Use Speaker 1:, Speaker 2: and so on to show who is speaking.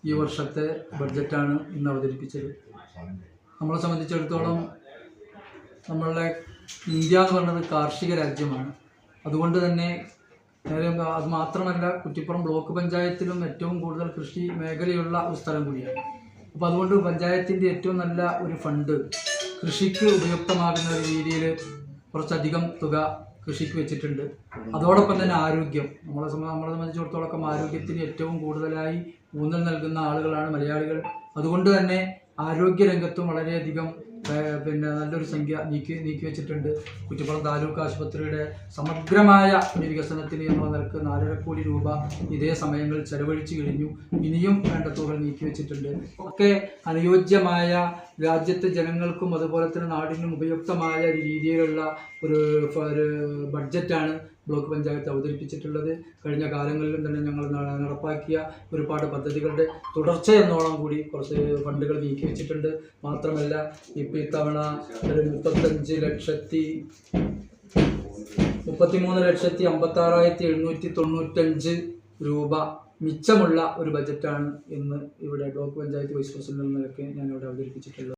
Speaker 1: ഈ വർഷത്തെ ബഡ്ജറ്റാണ് ഇന്ന് അവതരിപ്പിച്ചത്. നമ്മളെ സംബന്ധിച്ചിടത്തോളം നമ്മളുടെ ഇന്ത്യ എന്ന് പറയുന്നത് കാർഷിക രാജ്യമാണ്. അതുകൊണ്ട് തന്നെ അത് മാത്രമല്ല, കുറ്റിപ്പുറം ബ്ലോക്ക് പഞ്ചായത്തിലും ഏറ്റവും കൂടുതൽ കൃഷി മേഖലയുള്ള ഒരു സ്ഥലം കൂടിയാണ്. അപ്പോൾ അതുകൊണ്ട് പഞ്ചായത്തിൻ്റെ ഏറ്റവും നല്ല ഒരു ഫണ്ട് കൃഷിക്ക് ഉപയുക്തമാകുന്ന ഒരു രീതിയിൽ കുറച്ചധികം തുക കൃഷിക്ക് വെച്ചിട്ടുണ്ട്. അതോടൊപ്പം തന്നെ ആരോഗ്യം, നമ്മളെ സംബന്ധിച്ചിടത്തോളം ആരോഗ്യത്തിന് ഏറ്റവും കൂടുതലായി ഊന്നൽ നൽകുന്ന ആളുകളാണ് മലയാളികൾ. അതുകൊണ്ട് തന്നെ ആരോഗ്യരംഗത്തും വളരെയധികം നല്ലൊരു സംഖ്യ നീക്കി വെച്ചിട്ടുണ്ട്. കുറ്റിപ്പുറം താലൂക്ക് ആശുപത്രിയുടെ സമഗ്രമായ ഒരു വികസനത്തിന് എന്നുള്ള നിലക്ക് 4.5 കോടി രൂപ ഇതേ സമയങ്ങളിൽ ചെലവഴിച്ചു കഴിഞ്ഞു. ഇനിയും വേണ്ട തുക നീക്കി വെച്ചിട്ടുണ്ട്. ഒക്കെ അനുയോജ്യമായ രാജ്യത്തെ ജനങ്ങൾക്കും അതുപോലെ തന്നെ നാടിനും ഉപയുക്തമായ രീതിയിലുള്ള ഒരു ബഡ്ജറ്റാണ് ബ്ലോക്ക് പഞ്ചായത്ത് അവതരിപ്പിച്ചിട്ടുള്ളത്. കഴിഞ്ഞ കാലങ്ങളിലും തന്നെ ഞങ്ങൾ നടപ്പാക്കിയ ഒരുപാട് പദ്ധതികളുടെ തുടർച്ച എന്നോണം കൂടി കുറച്ച് ഫണ്ടുകൾ നീക്കി വെച്ചിട്ടുണ്ട്. മാത്രമല്ല, ഇപ്പോൾ ഇത്തവണ ഒരു 33,56,795 രൂപ മിച്ചമുള്ള ഒരു ബജറ്റാണ് ഇന്ന് ഇവിടെ ബ്ലോക്ക് പഞ്ചായത്ത് വൈസ് പ്രസിഡന്റ് എന്ന നിലയ്ക്ക് ഞാനിവിടെ അവതരിപ്പിച്ചിട്ടുള്ളത്.